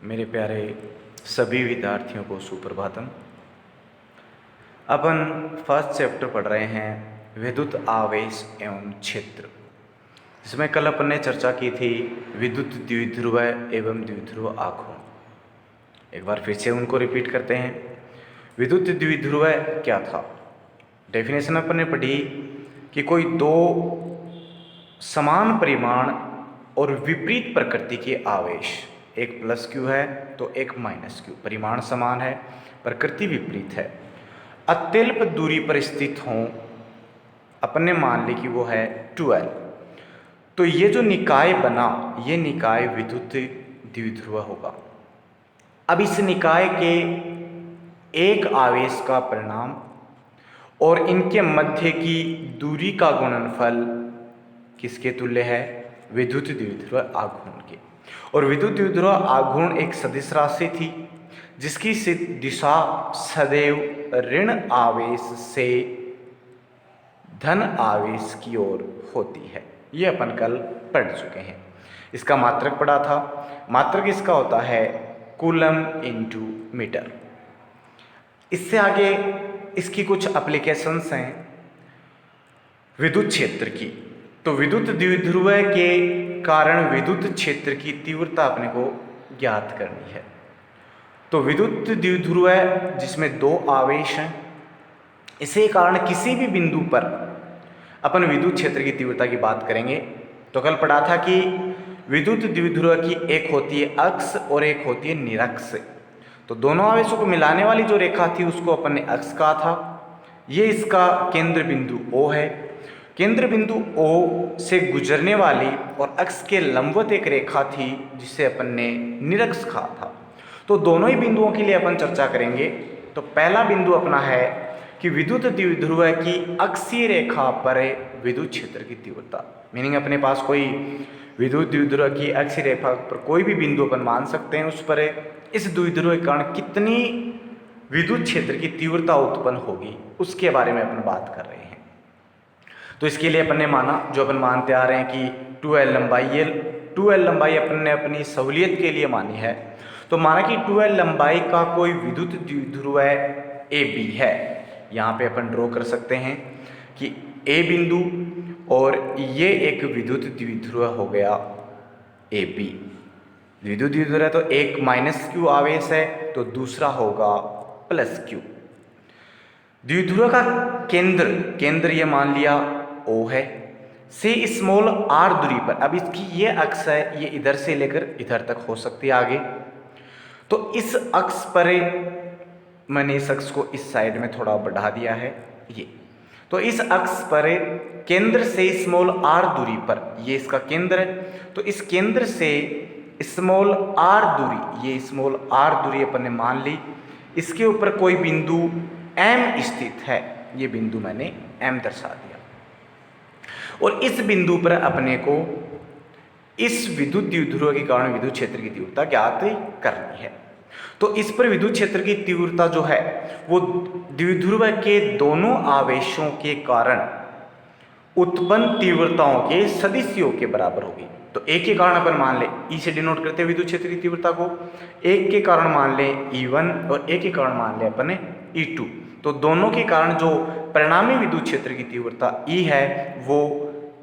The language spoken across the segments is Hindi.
मेरे प्यारे सभी विद्यार्थियों को सुप्रभातम। अपन फर्स्ट चैप्टर पढ़ रहे हैं विद्युत आवेश एवं क्षेत्र। इसमें कल अपन ने चर्चा की थी विद्युत द्विध्रुव एवं द्विध्रुव आघूर्ण। एक बार फिर से उनको रिपीट करते हैं। विद्युत द्विध्रुव क्या था? डेफिनेशन अपन ने पढ़ी कि कोई दो समान परिमाण और विपरीत प्रकृति के आवेश, एक प्लस क्यू है तो एक माइनस क्यू, परिमाण समान है प्रकृति विपरीत है, अत्यल्प दूरी पर स्थित हों। अपन ने मान ली कि वो है 12। तो ये जो निकाय बना, ये निकाय विद्युत द्विध्रुव होगा। अब इस निकाय के एक आवेश का परिणाम और इनके मध्य की दूरी का गुणनफल किसके तुल्य है? विद्युत द्विध्रुव आघूर्ण के। और विद्युत द्विध्रुव आघूर्ण एक सदिश राशि थी जिसकी दिशा सदैव ऋण आवेश से धन आवेश की ओर होती है। ये अपन कल पढ़ चुके हैं। इसका मात्रक पढ़ा था। मात्रक इसका होता है कूलम इनटू मीटर। इससे आगे इसकी कुछ एप्लीकेशंस हैं विद्युत क्षेत्र की। तो विद्युत द्विध्रुव के कारण विद्युत क्षेत्र की तीव्रता अपने को ज्ञात करनी है। तो विद्युत द्विध्रुव जिसमें दो आवेश हैं, इसी कारण किसी भी बिंदु पर अपन विद्युत क्षेत्र की तीव्रता की बात करेंगे। तो कल पढ़ा था कि विद्युत द्विध्रुव की एक होती है अक्ष और एक होती है निरक्ष। तो दोनों आवेशों को मिलाने वाली जो रेखा थी उसको अपन ने अक्ष कहा था। ये इसका केंद्र बिंदु O है। केंद्र बिंदु O से गुजरने वाली और अक्ष के लंबवत एक रेखा थी जिसे अपन ने निरक्ष कहा था। तो दोनों ही बिंदुओं के लिए अपन चर्चा करेंगे। तो पहला बिंदु अपना है कि विद्युत द्विध्रुव की अक्षीय रेखा पर विद्युत क्षेत्र की तीव्रता। मीनिंग अपने पास कोई विद्युत द्विध्रुव की अक्षीय रेखा पर कोई भी बिंदु अपन मान सकते हैं, उस पर इस द्विध्रुव के कारण कितनी विद्युत क्षेत्र की तीव्रता उत्पन्न होगी उसके बारे में अपन बात कर रहे हैं। तो इसके लिए अपन ने माना, जो अपन मानते आ रहे हैं कि 2L लंबाई, ये 2L लंबाई अपन ने अपनी सहूलियत के लिए मानी है। तो माना कि 2L लंबाई का कोई विद्युत द्विध्रुव AB है। यहाँ पे अपन ड्रॉ कर सकते हैं कि A बिंदु और ये एक विद्युत द्विध्रुव हो गया AB। विद्युत द्विध्रुव है तो एक माइनस क्यू आवेश है तो दूसरा होगा प्लस क्यू। द्विध्रुव का केंद्र ये मान लिया O है, से स्मॉल r दूरी पर। अब इसकी ये अक्ष है, ये इधर से लेकर इधर तक हो सकती है आगे। तो इस अक्ष पर मैंने इस अक्ष को इस साइड में थोड़ा बढ़ा दिया है ये। तो इस अक्ष पर केंद्र से स्मॉल r दूरी पर, ये इसका केंद्र है, तो इस केंद्र से स्मॉल r दूरी, ये स्मॉल r दूरी अपन ने मान ली। इसके ऊपर कोई बिंदु M स्थित है, ये बिंदु मैंने M दर्शा दिया। और इस बिंदु पर अपने को इस विद्युत द्विध्रुव के कारण विद्युत क्षेत्र की तीव्रता ज्ञात करनी है। तो इस पर विद्युत क्षेत्र की तीव्रता जो है वो द्विध्रुव के दोनों आवेशों के कारण उत्पन्न तीव्रताओं के सदिशियों के बराबर होगी। तो एक के कारण अपन मान ले, E से डिनोट करते हैं विद्युत क्षेत्र की तीव्रता को, एक के कारण मान ले E1 और एक के कारण मान ले अपन E2। तो दोनों के कारण जो परिणामी विद्युत क्षेत्र की तीव्रता E है वो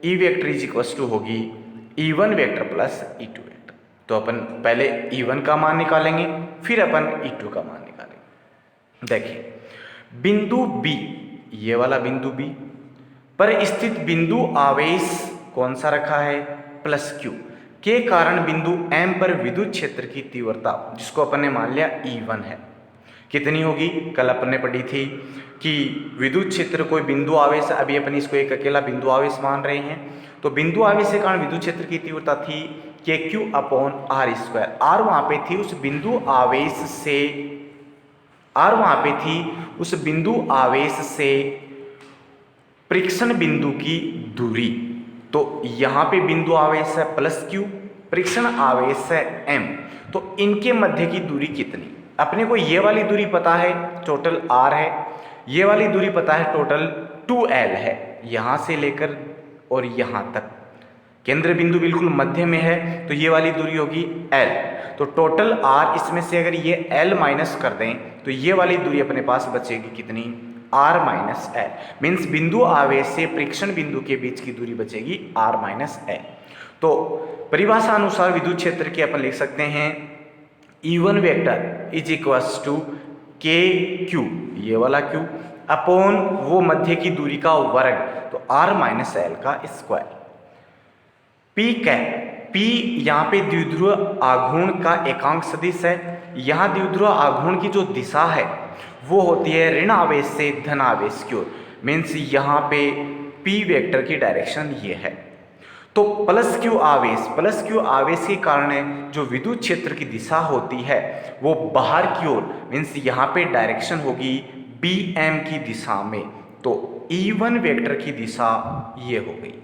E vector is equals to होगी E1 vector plus E2 vector. तो अपन पहले E1 का मान निकालेंगे, फिर अपन E2 का मान निकालेंगे। देखिए बिंदु B, ये वाला बिंदु B पर स्थित बिंदु आवेश कौन सा रखा है? प्लस Q के कारण बिंदु M पर विद्युत क्षेत्र की तीव्रता, जिसको अपन ने मान लिया E1 है, कितनी होगी? कल अपन ने पढ़ी थी कि विद्युत क्षेत्र कोई बिंदु आवेश, अभी अपन इसको एक अकेला बिंदु आवेश मान रहे हैं। तो बिंदु आवेश के कारण विद्युत क्षेत्र की तीव्रता थी KQ/R²। R वहाँ पे थी उस बिंदु आवेश से, R वहाँ पे थी उस बिंदु आवेश से परीक्षण बिंदु की दूरी। तो यहाँ पे बिंदु आवेश है प्लस Q, परीक्षण आवेश है M। तो इनके मध्य की दूरी कितनी? अपने को ये वाली दूरी पता है टोटल R है, ये वाली दूरी पता है टोटल 2L है, यहाँ से लेकर और यहाँ तक केंद्र बिंदु बिल्कुल मध्य में है तो ये वाली दूरी होगी L। तो टोटल R, इसमें से अगर ये L माइनस कर दें तो ये वाली दूरी अपने पास बचेगी कितनी, R माइनस L। मीन्स बिंदु आवेश से परीक्षण बिंदु के बीच की दूरी बचेगी R माइनस L। तो परिभाषा अनुसार विद्युत क्षेत्र के अपन लिख सकते हैं E1 vector is equals to K Q, ये वाला क्यू, अपॉन वो मध्य की दूरी का वर्ग, तो R माइनस L का स्क्वायर। पी कैप, पी यहाँ पे द्विध्रुव आघूर्ण का एकांक सदिश है। यहाँ द्विध्रुव आघूर्ण की जो दिशा है वो होती है ऋण आवेश से धन आवेश की ओर। मीन्स यहाँ पे पी वेक्टर की डायरेक्शन ये है। तो प्लस क्यू आवेश के कारण जो विद्युत क्षेत्र की दिशा होती है वो बाहर की ओर, मीन्स यहाँ पे डायरेक्शन होगी बी एम की दिशा में। तो E1 वेक्टर की दिशा ये हो गई।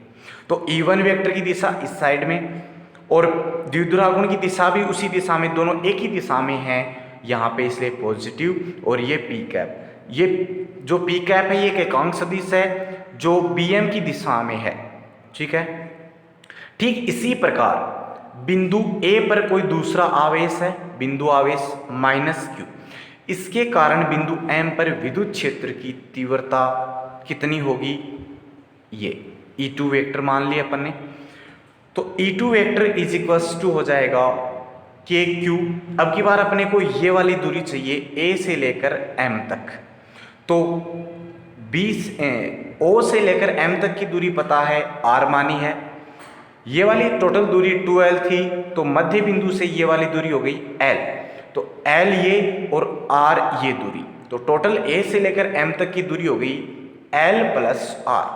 तो E1 वेक्टर की दिशा इस साइड में और द्विध्रुवाघूर्ण की दिशा भी उसी दिशा में, दोनों एक ही दिशा में हैं यहाँ पे, इसलिए पॉजिटिव। और ये पी कैप, ये जो पी कैप है ये एक एकांक सदिश है जो BM की दिशा में है, ठीक है। ठीक इसी प्रकार बिंदु A पर कोई दूसरा आवेश है, बिंदु आवेश माइनस Q, इसके कारण बिंदु M पर विद्युत क्षेत्र की तीव्रता कितनी होगी, ये E2 वेक्टर मान लिया अपन ने। तो E2 vector is equals to हो जाएगा KQ। अब की बार अपने को ये वाली दूरी चाहिए A से लेकर M तक। तो 20 O से लेकर M तक की दूरी पता है, R मानी है। ये वाली टोटल दूरी 2L थी, तो मध्य बिंदु से ये वाली दूरी हो गई L। तो L ये और R ये दूरी, तो टोटल A से लेकर M तक की दूरी हो गई L plus R,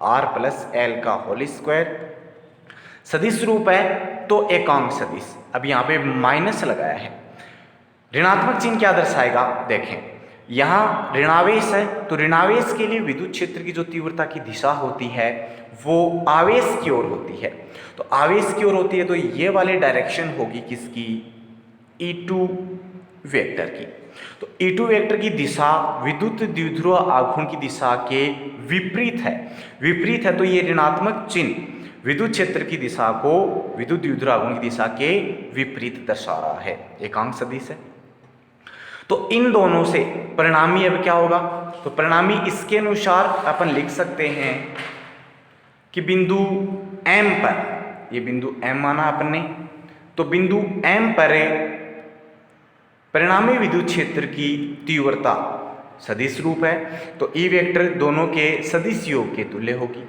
R plus L का होल स्क्वायर। सदिश रूप है तो एकांक सदिश। अब यहाँ पे माइनस लगाया है, ऋणात्मक चिन्ह क्या दर्शाएगा, देखें यहाँ ऋणावेश है तो ऋणावेश के लिए विद्युत क्षेत्र की जो तीव्रता की दिशा होती है वो आवेश की ओर होती है। तो आवेश की ओर होती है तो ये वाली डायरेक्शन होगी किसकी, E2 वेक्टर की। तो E2 वेक्टर की दिशा विद्युत द्विध्रुव आघूर्ण की दिशा के विपरीत है। तो ये ऋणात्मक चिन्ह विद्युत क्षेत्र की दिशा को विद्युत द्विध्रुव आघूर्ण की दिशा के विपरीत दर्शा रहा है, एकांक सदिश है। तो इन दोनों से परिणामी अब क्या होगा, तो परिणामी इसके अनुसार अपन लिख सकते हैं कि बिंदु M पर, ये बिंदु M माना अपन ने, तो बिंदु M पर परिणामी विद्युत क्षेत्र की तीव्रता सदिश रूप है। तो E वेक्टर दोनों के सदिश योग के तुल्य होगी।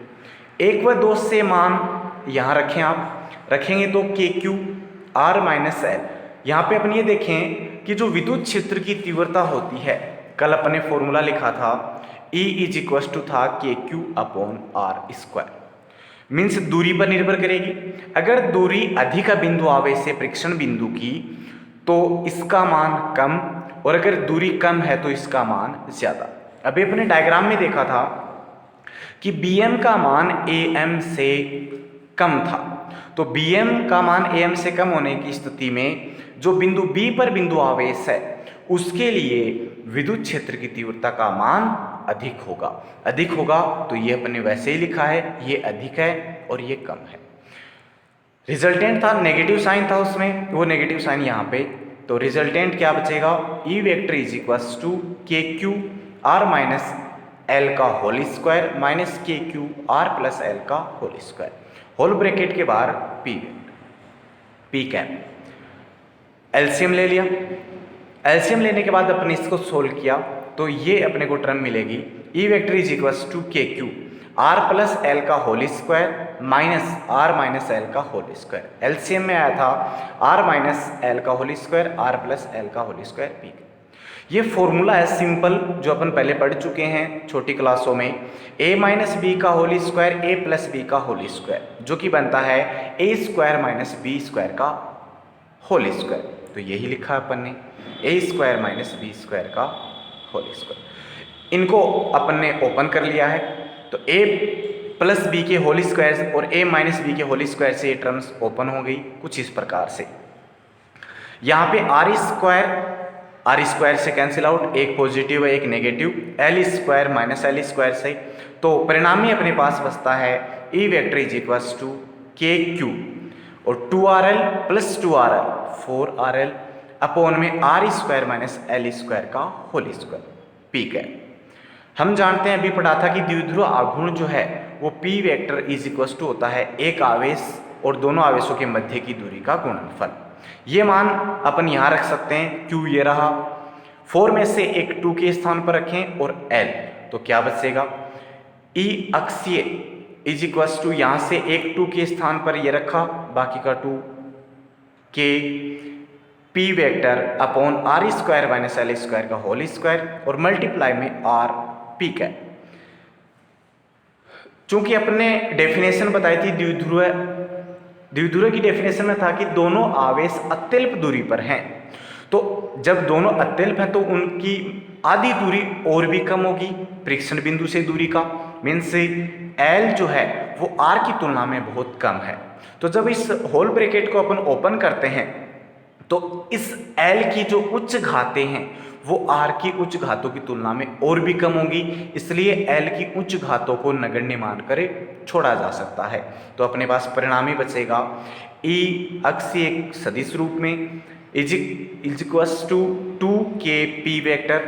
1 व 2 से मान यहाँ रखें, आप रखेंगे तो KQ R माइनस L। यहाँ पे अपन ये देखें कि जो विद्युत क्षेत्र की तीव्रता होती है, कल अपने फॉर्मूला लिखा था E इज इक्वल टू था KQ upon R square. Means दूरी पर निर्भर करेगी। अगर दूरी अधिक है बिंदु आवेश से परीक्षण बिंदु की तो इसका मान कम, और अगर दूरी कम है तो इसका मान ज्यादा। अभी अपने डायग्राम में देखा था कि BM का मान AM से कम था। तो BM का मान AM से कम होने की स्थिति में जो बिंदु B पर बिंदु आवेश है उसके लिए विद्युत क्षेत्र की तीव्रता का मान अधिक होगा। तो ये अपने वैसे ही लिखा है, ये अधिक है और ये कम है। रिजल्टेंट था, नेगेटिव साइन था उसमें, वो नेगेटिव साइन यहाँ पे, तो रिजल्टेंट क्या बचेगा, E vector is equals to KQ R minus L का whole square minus KQ R plus L का होल स्क्वायर, होल ब्रैकेट के बाहर P कैप। एलसीएम ले लिया, एलसीएम लेने के बाद अपने इसको सोल्व किया तो ये अपने को टर्म मिलेगी E vector is equals to KQ R plus L का whole square minus R minus L का होल स्क्वायर। एलसीएम में आया था R माइनस L का whole square R plus L का होल स्क्वायर P। ये फॉर्मूला है सिंपल जो अपन पहले पढ़ चुके हैं छोटी क्लासों में, A माइनस बी का whole square A plus B का होल स्क्वायर, जो कि बनता है A square minus B square का होल स्क्वायर। तो यही लिखा अपन ने, A square minus B square का होल स्क्वायर। इनको अपन ने ओपन कर लिया है, तो A प्लस बी के होल स्क्वायर और A माइनस बी के होल स्क्वायर से ये टर्म्स ओपन हो गई कुछ इस प्रकार से। यहाँ पे आर स्क्वायर से कैंसिल आउट, एक पॉजिटिव है एक negative, L square minus L square से, तो परिणामी अपने पास बचता है E vector is equals to K Q और 2RL plus 2RL 4RL upon में R square minus L square का होल स्क्वायर पी का। हम जानते हैं अभी पढ़ा था कि द्विध्रुव आघूर्ण जो है वो P vector is equal to होता है एक आवेश और दोनों आवेशों के मध्य की दूरी का गुणनफल। ये मान अपन यहाँ रख सकते हैं, Q ये रहा, 4 में से एक 2 के स्थान पर रखें और L, तो क्या बचेगा E अक्षीय इज इक्वल टू यहाँ से एक 2 के स्थान पर ये रखा, बाकी का 2 के P vector upon R square minus L square का होल स्क्वायर और मल्टीप्लाई में R P का। चूंकि अपने डेफिनेशन बताई थी द्विध्रुव की डेफिनेशन में था कि दोनों आवेश अत्यल्प दूरी पर हैं, तो जब दोनों अत्यल्प हैं तो उनकी आधी दूरी और भी कम होगी परीक्षण बिंदु से दूरी का, मीन्स L जो है वो R की तुलना में बहुत कम है। तो जब इस होल ब्रैकेट को अपन ओपन करते हैं तो इस L की जो उच्च घातें हैं वो R की उच्च घातों की तुलना में और भी कम होंगी, इसलिए L की उच्च घातों को नगण्य मानकर छोड़ा जा सकता है। तो अपने पास परिणामी बचेगा E अक्षीय सदिश रूप में is equals to 2k P vector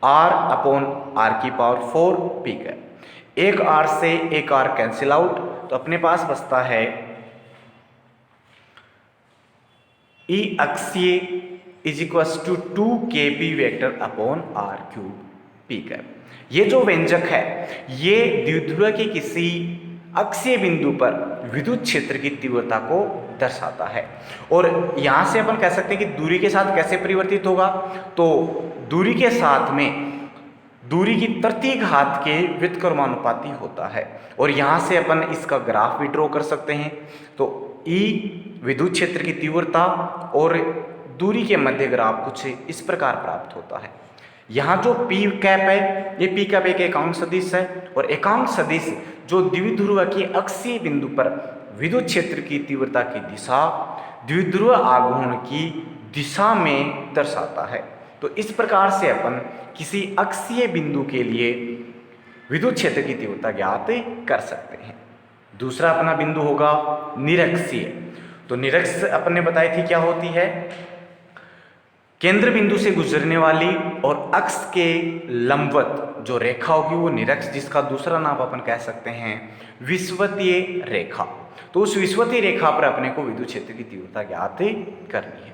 R upon R की पावर 4 P का। एक R से एक R कैंसिल आउट, तो अपने पास बचता है E अक्षीय is equals to 2kp vector upon R cube P का। ये जो व्यंजक है ये द्विध्रुव के किसी अक्षीय बिंदु पर विद्युत क्षेत्र की तीव्रता को दर्शाता है। और यहाँ से अपन कह सकते हैं कि दूरी के साथ कैसे परिवर्तित होगा, तो दूरी के साथ में दूरी की तृतीय घात के व्युत्क्रमानुपाती होता है। और यहाँ से अपन इसका ग्राफ भी ड्रॉ कर सकते हैं। तो E विद्युत क्षेत्र की तीव्रता और दूरी के मध्य ग्राफ कुछ इस प्रकार प्राप्त होता है। यहाँ जो P कैप है ये P कैप एक एकांक सदिश है, और एकांक सदिश जो द्विध्रुव के अक्षीय बिंदु पर विद्युत क्षेत्र की तीव्रता की दिशा द्विध्रुव आघूर्ण की दिशा में दर्शाता है। तो इस प्रकार से अपन किसी अक्षीय बिंदु के लिए विद्युत क्षेत्र की तीव्रता ज्ञात कर सकते हैं। दूसरा अपना बिंदु होगा निरक्षीय। तो निरक्ष अपन ने बताई थी क्या होती है, केंद्र बिंदु से गुजरने वाली और अक्ष के लंबवत जो रेखा होगी वो निरक्ष, जिसका दूसरा नाम अपन कह सकते हैं विषुवतीय रेखा। तो उस विषुवतीय रेखा पर अपने को विद्युत क्षेत्र की तीव्रता ज्ञात करनी है।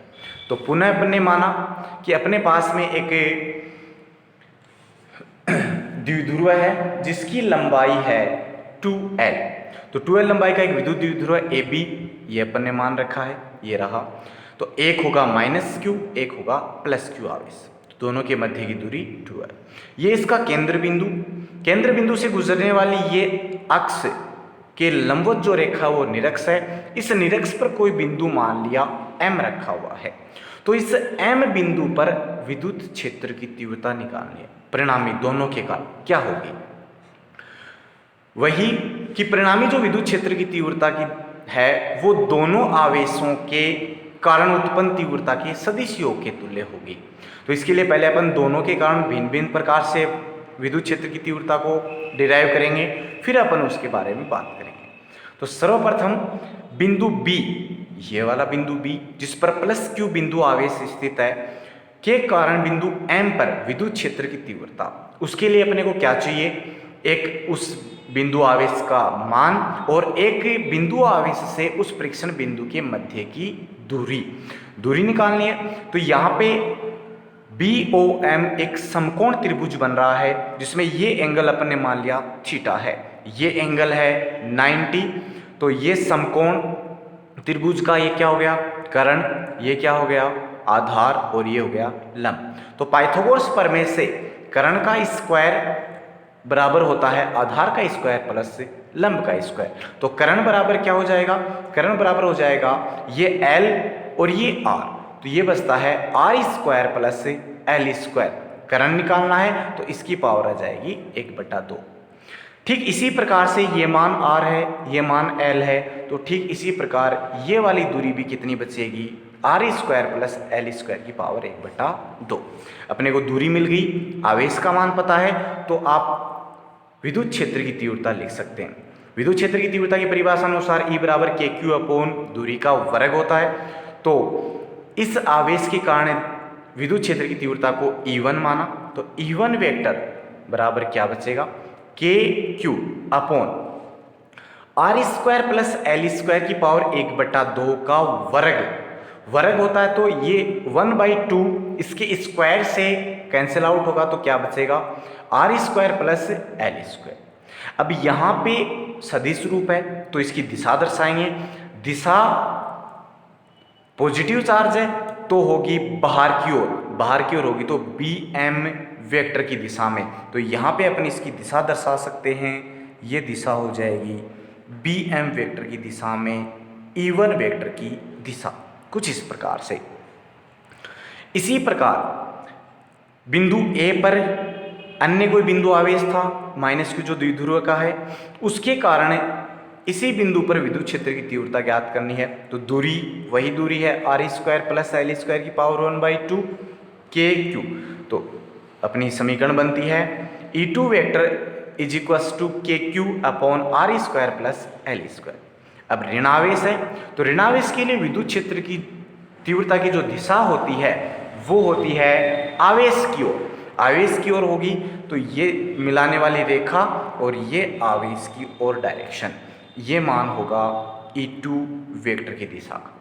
तो पुनः अपन ने माना कि अपने पास में एक द्विध्रुव है जिसकी लंबाई है 2L। तो 2L लंबाई का एक विद्युत द्विध्रुव AB ये अपन ने मान रखा है, ये रहा। तो एक होगा -q, एक होगा +q आवेश, दोनों के मध्य की दूरी 2 है। ये इसका केंद्र बिंदु से गुजरने वाली ये अक्ष के लंबवत जो रेखा वो निरक्ष है। इस निरक्ष पर कोई बिंदु मान लिया M रखा हुआ है, तो इस M बिंदु पर विद्युत क्षेत्र की तीव्रता निकालनी है। परिणामी दोनों के कारण क्या होगी, वही कि परिणामी जो विद्युत क्षेत्र की तीव्रता की है वो दोनों आवेशों के कारण उत्पन्न तीव्रता के सदिश योग के तुल्य होगी। तो इसके लिए पहले अपन दोनों के कारण भिन्न भिन्न प्रकार से विद्युत क्षेत्र की तीव्रता को डिराइव करेंगे, फिर अपन उसके बारे में बात करेंगे। तो सर्वप्रथम बिंदु B, ये वाला बिंदु B जिस पर +q बिंदु आवेश स्थित है के कारण बिंदु M पर विद्युत क्षेत्र की तीव्रता, उसके लिए अपने को क्या चाहिए, एक उस बिंदु आवेश का मान और एक बिंदु आवेश से उस परीक्षण बिंदु के मध्य की दूरी निकालनी है। तो यहाँ पे BOM एक समकोण त्रिभुज बन रहा है जिसमें ये एंगल अपन ने मान लिया थीटा है, ये एंगल है 90। तो ये समकोण त्रिभुज का ये क्या हो गया कर्ण, ये क्या हो गया आधार और ये हो गया लंब। तो पाइथागोरस प्रमेय से कर्ण का स्क्वायर बराबर होता है आधार का स्क्वायर प्लस लंब का स्क्वायर। तो कर्ण बराबर क्या हो जाएगा, कर्ण बराबर हो जाएगा ये L और ये R, तो ये बचता है R square plus L square. कर्ण निकालना है तो इसकी पावर आ जाएगी 1/2। ठीक इसी प्रकार से ये मान R है, ये मान L है, तो ठीक इसी प्रकार ये वाली दूरी भी कितनी बचेगी, R square plus L square की पावर 1/2। अपने को दूरी मिल गई, आवेश का मान पता है, तो आप विद्युत क्षेत्र की तीव्रता लिख सकते हैं। विद्युत क्षेत्र की तीव्रता की परिभाषा अनुसार E बराबर के क्यू अपॉन दूरी का वर्ग होता है। तो इस आवेश के कारण विद्युत क्षेत्र की तीव्रता को E1 माना, तो E1 वेक्टर बराबर क्या बचेगा, K Q upon R square plus L square की पावर 1/2 का वर्ग होता है। तो ये 1/2 इसके स्क्वायर से कैंसिल आउट होगा, तो क्या बचेगा, R square plus L square. अब यहाँ पे सदिश रूप है तो इसकी दिशा दर्शाएंगे। दिशा पॉजिटिव चार्ज है तो होगी बाहर की ओर होगी, तो बी एम वेक्टर की दिशा में। तो यहाँ पे अपन इसकी दिशा दर्शा सकते हैं, ये दिशा हो जाएगी बी एम वेक्टर की दिशा में E1 वेक्टर की दिशा, कुछ इस प्रकार से। इसी प्रकार बिंदु A पर अन्य कोई बिंदु आवेश था माइनस Q जो द्विध्रुव का है, उसके कारण इसी बिंदु पर विद्युत क्षेत्र की तीव्रता ज्ञात करनी है। तो दूरी वही दूरी है R square plus L square की पावर 1/2 के क्यू। तो अपनी समीकरण बनती है E2 vector is equals to K Q upon R square plus L square. अब ऋणावेश है तो ऋणावेश के लिए विद्युत क्षेत्र की तीव्रता की जो दिशा होती है वो होती है आवेश की ओर होगी। तो ये मिलाने वाली रेखा और ये आवेश की ओर डायरेक्शन, ये मान होगा E2 वेक्टर की दिशा का।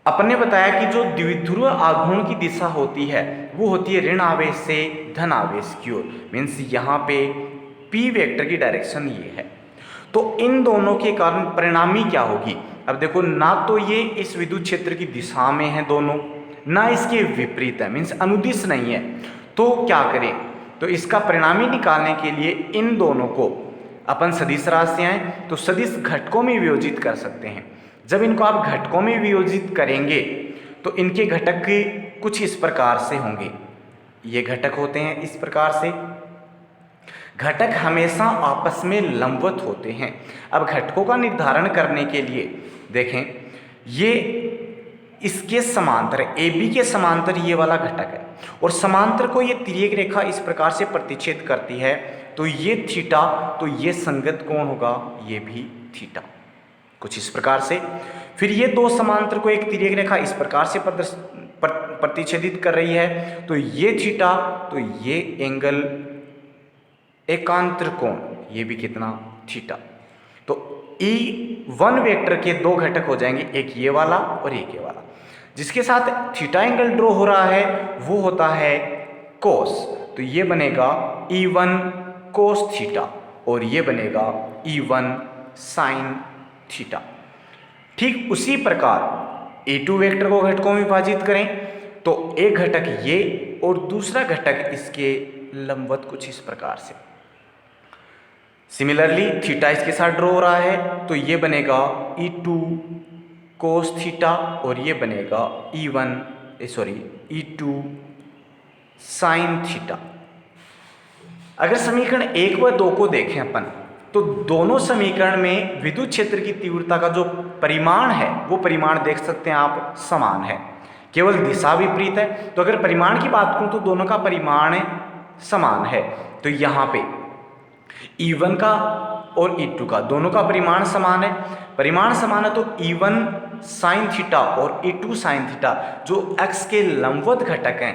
अपन ने बताया कि जो द्विध्रुव आघूर्ण की दिशा होती है वो होती है ऋण आवेश से धन आवेश की ओर, मीन्स यहाँ पे P वेक्टर की डायरेक्शन ये है। तो इन दोनों के कारण परिणामी क्या होगी, अब देखो ना तो ये इस विद्युत क्षेत्र की दिशा में है दोनों, ना इसके विपरीत है, मीन्स अनुदिश नहीं है। तो क्या करें, तो इसका परिणामी निकालने के लिए इन दोनों को अपन सदिश राशियां हैं तो सदिश घटकों में वियोजित कर सकते हैं। जब इनको आप घटकों में वियोजित करेंगे तो इनके घटक कुछ इस प्रकार से होंगे, ये घटक होते हैं इस प्रकार से। घटक हमेशा आपस में लंबवत होते हैं। अब घटकों का निर्धारण करने के लिए देखें, ये इसके समांतर है, AB के समांतर ये वाला घटक है और समांतर को ये तिर्यक रेखा इस प्रकार से प्रतिच्छेद करती है, तो ये थीटा, तो ये संगत कोण होगा, ये भी थीटा, कुछ इस प्रकार से। फिर ये दो समांतर को एक तिर्यक रेखा इस प्रकार से प्रतिच्छेदित कर रही है, तो ये थीटा, तो ये एंगल एकांतर कोण, ये भी कितना, थीटा। तो E1 वेक्टर के दो घटक हो जाएंगे, एक ये वाला और एक ये वाला। जिसके साथ थीटा एंगल ड्रॉ हो रहा है वो होता है कोस, तो ये बनेगा E1 कोस थीटा और ये बनेगा E1 साइन थीटा। ठीक उसी प्रकार E2 वेक्टर को घटकों में विभाजित करें तो एक घटक ये और दूसरा घटक इसके लंबवत, कुछ इस प्रकार से। सिमिलरली थीटा इसके साथ ड्रॉ हो रहा है तो ये बनेगा E2 कोस थीटा और ये बनेगा E2 साइन थीटा। अगर समीकरण 1 व 2 को देखें अपन तो दोनों समीकरण में विद्युत क्षेत्र की तीव्रता का जो परिमाण है वो परिमाण देख सकते हैं आप, समान है, केवल दिशा विपरीत है। तो अगर परिमाण की बात करूं तो दोनों का परिमाण समान है। तो यहाँ पे E1 का और E2 का दोनों का परिमाण समान है। परिमाण समान है तो E1 साइन थीटा और E2 साइन थीटा जो x के लंबवत घटक हैं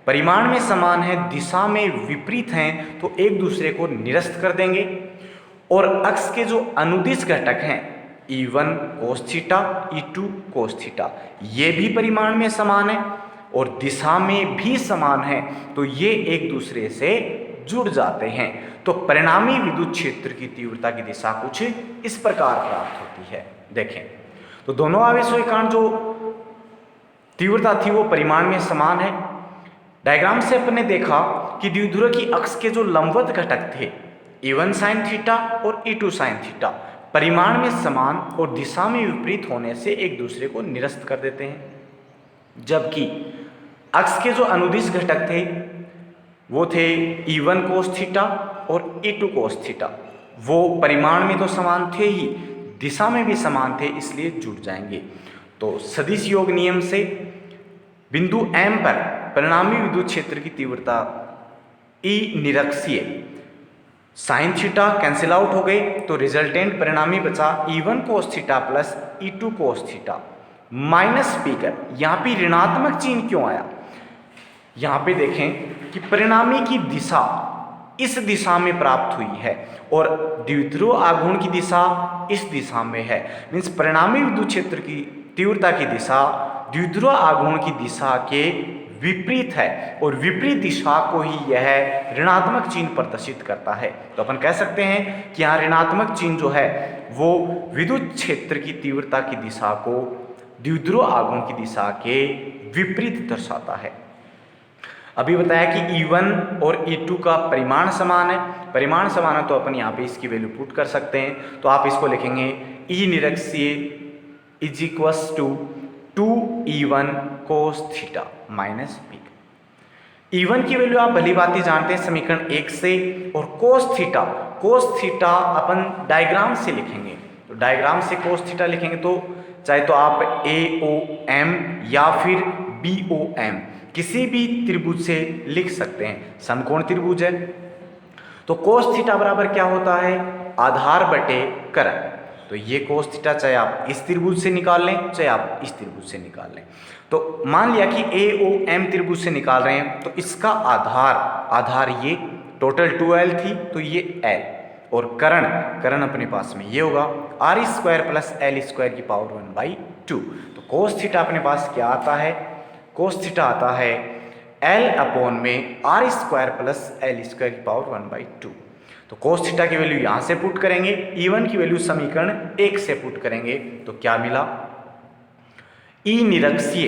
परिमाण में समान है, दिशा में विपरीत हैं, तो एक दूसरे को निरस्त कर देंगे। और x के जो अनुदिश घटक हैं E1 cos theta, E2 cos theta, ये भी परिमाण में समान है और दिशा में भी समान है, तो ये एक दूसरे से जुड़ जाते हैं। तो परिणामी विद्युत क्षेत्र की तीव्रता की दिशा कुछ इस प्रकार प्राप्त होती है। देखें तो दोनों आवेशों के कारण जो तीव्रता थी वो परिमाण में समान है। डायग्राम से अपने देखा कि द्विध्रुव की अक्ष के जो लंबवत घटक थे E1 साइन थीटा और E2 साइन थीटा परिमाण में समान और दिशा में विपरीत होने से एक दूसरे को निरस्त कर देते हैं। जबकि अक्ष के जो अनुदिश घटक थे वो थे E1 कोस थीटा और E2 कोस थीटा, वो परिमाण में तो समान थे ही, दिशा में भी समान थे, इसलिए जुड़ जाएंगे। तो सदिश योग नियम से बिंदु M पर परिणामी विद्युत क्षेत्र की तीव्रता E निरक्षीय साइन थीटा कैंसिल आउट हो गए तो रिजल्टेंट परिणामी बचा E1 cos theta plus E2 cos theta minus P cap. यहाँ पे ऋणात्मक चिन्ह क्यों आया? यहाँ पे देखें कि परिणामी की दिशा इस दिशा में प्राप्त हुई है और द्विध्रुव आघूर्ण की दिशा इस दिशा में है। मीन्स परिणामी विद्युत क्षेत्र की तीव्रता की दिशा द्विध्रुव आघूर्ण की दिशा के विपरीत है और विपरीत दिशा को ही यह ऋणात्मक चिन्ह प्रदर्शित करता है। तो अपन कह सकते हैं कि यहाँ ऋणात्मक चिन्ह जो है वो विद्युत क्षेत्र की तीव्रता की दिशा को द्विध्रुव आघूर्ण की दिशा के विपरीत दर्शाता है। अभी बताया कि E1 और E2 का परिमाण समान है। परिमाण समान है तो अपन यहाँ पे इसकी वैल्यू पुट कर सकते हैं। तो आप इसको लिखेंगे E निरक्षीय is equals to 2E1 cos theta minus P. E1 की वैल्यू आप भली भांति जानते हैं समीकरण 1 से, और cos थीटा अपन डायग्राम से लिखेंगे। तो डायग्राम से cos थीटा लिखेंगे तो चाहे तो आप AOM या फिर BOM किसी भी त्रिभुज से लिख सकते हैं। समकोण त्रिभुज है तो cos थीटा बराबर क्या होता है? आधार बटे करण। तो ये cos थीटा चाहे आप इस त्रिभुज से निकाल लें चाहे आप इस त्रिभुज से निकाल लें। तो मान लिया कि AOM त्रिभुज से निकाल रहे हैं तो इसका आधार ये टोटल 2L थी तो ये L, और करण अपने पास में ये होगा R² प्लस L² की पावर 1/2। तो cos थीटा अपने पास क्या आता है? cos थीटा आता है L अपॉन में R² प्लस L² की पावर 1/2। तो cos थीटा की वैल्यू यहाँ से पुट करेंगे, E1 की वैल्यू समीकरण 1 से पुट करेंगे तो क्या मिला? E निरक्षीय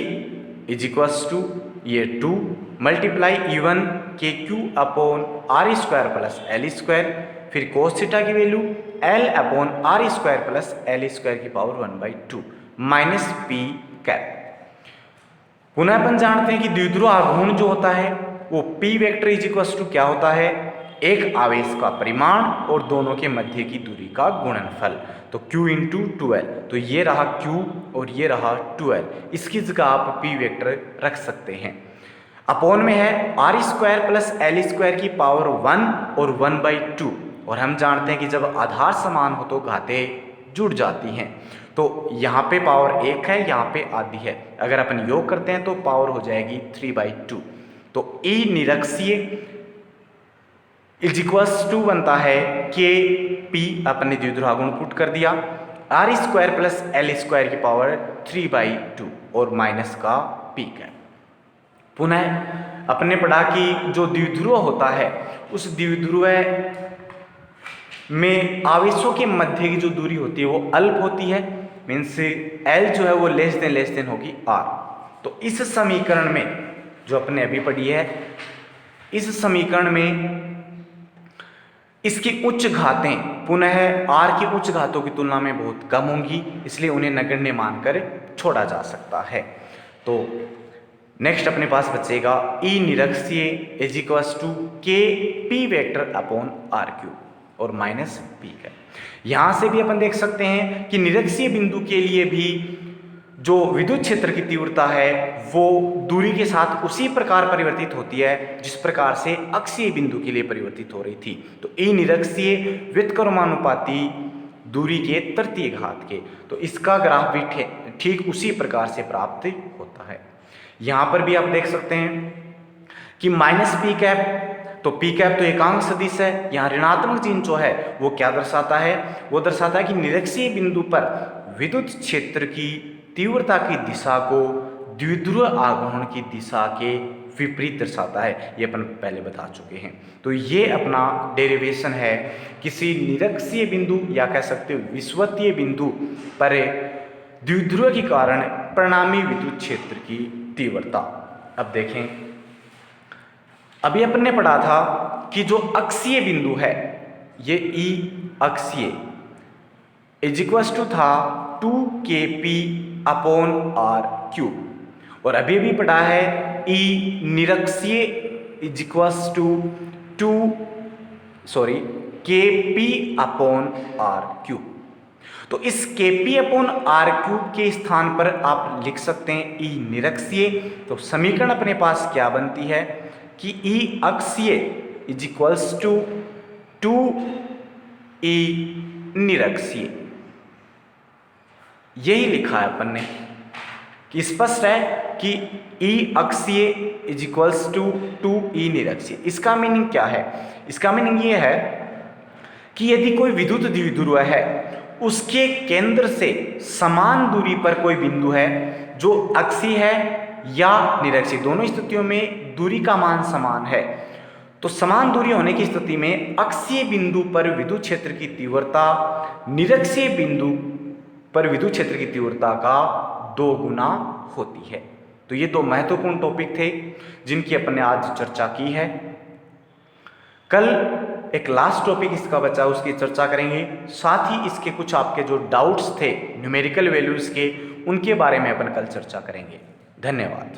इज इक्वल्स टू ये 2 मल्टीप्लाई E1 के Q upon R² plus L², फिर cos थीटा की value L upon R² plus L² की पावर 1/2 माइनस पी कैप। पुनः अपन जानते हैं कि द्विध्रुव आघूर्ण जो होता है वो P vector is equals to क्या होता है? एक आवेश का परिमाण और दोनों के मध्य की दूरी का गुणनफल। तो Q इंटू 2L, तो ये रहा Q और ये रहा 2L। इसकी जगह आप P वेक्टर रख सकते हैं। अपॉन में है R² प्लस L² की पावर 1 और 1/2, और हम जानते हैं कि जब आधार समान हो तो घातें जुड़ जाती हैं। तो यहाँ पे पावर 1 है, यहाँ पे आधी है। अगर अपन योग करते हैं तो पावर हो जाएगी 3/2। तो E निरक्षीय इज इक्वल्स टू बनता है KP, अपने द्विध्रुव आघूर्ण पुट कर दिया, R² प्लस L² की पावर 3/2 और माइनस का P कैप। पुनः अपने पढ़ा कि जो द्विध्रुव होता है उस द्विध्रुव में आवेशों के मध्य की जो दूरी होती है वो अल्प होती है। मीन्स L जो है वो लेस देन होगी R। तो इस समीकरण में जो अपने अभी पढ़ी है, इस समीकरण में इसकी उच्च घातें पुनः R की उच्च घातों की तुलना में बहुत कम होंगी, इसलिए उन्हें नगण्य मानकर छोड़ा जा सकता है। तो नेक्स्ट अपने पास बचेगा E निरक्षीय is equals to KP vector upon R³ और माइनस P का। यहाँ से भी अपन देख सकते हैं कि निरक्षीय बिंदु के लिए भी जो विद्युत क्षेत्र की तीव्रता है वो दूरी के साथ उसी प्रकार परिवर्तित होती है जिस प्रकार से अक्षीय बिंदु के लिए परिवर्तित हो रही थी। तो E निरक्षीय व्युत्क्रमानुपाती दूरी के तृतीय घात के, तो इसका ग्राफ भी ठीक उसी प्रकार से प्राप्त होता है। यहाँ पर भी आप देख सकते हैं कि माइनस पी कैप, तो पी कैप तो एकांक सदिश है। यहाँ ऋणात्मक चिन्ह जो है वो क्या दर्शाता है? वो दर्शाता है कि निरक्षीय बिंदु पर विद्युत क्षेत्र की तीव्रता की दिशा को द्विध्रुव आघूर्ण की दिशा के विपरीत दर्शाता है। ये अपन पहले बता चुके हैं। तो ये अपना डेरिवेशन है किसी निरक्षीय बिंदु या कह सकते हो विषुवतीय बिंदु पर द्विध्रुव के कारण परिणामी विद्युत क्षेत्र की तीव्रता। अब देखें, अभी अपन ने पढ़ा था कि जो अक्षीय बिंदु है ये E अक्षीय इज इक्वल्स टू था 2KP अपॉन R³, और अभी भी पढ़ा है E निरक्षीय is equals to KP upon R³। तो इस KP अपॉन R³ के स्थान पर आप लिख सकते हैं E निरक्षीय। तो समीकरण अपने पास क्या बनती है कि E अक्षीय इज इक्वल्स टू 2e निरक्षीय। यही लिखा है अपन ने कि स्पष्ट है कि E अक्षीय इज इक्वल्स टू 2e निरक्षीय। इसका मीनिंग क्या है? इसका मीनिंग ये है कि यदि कोई विद्युत द्विध्रुव है, उसके केंद्र से समान दूरी पर कोई बिंदु है जो अक्षीय है या निरक्षीय, दोनों स्थितियों में दूरी का मान समान है, तो समान दूरी होने की स्थिति में अक्षीय बिंदु पर विद्युत क्षेत्र की तीव्रता निरक्षीय बिंदु पर विद्युत क्षेत्र की तीव्रता का 2 गुना होती है। तो ये 2 महत्वपूर्ण टॉपिक थे जिनकी अपन ने आज चर्चा की है। कल एक लास्ट टॉपिक इसका बचा, उसकी चर्चा करेंगे। साथ ही इसके कुछ आपके जो डाउट्स थे न्यूमेरिकल वैल्यूज के, उनके बारे में अपन कल चर्चा करेंगे। धन्यवाद।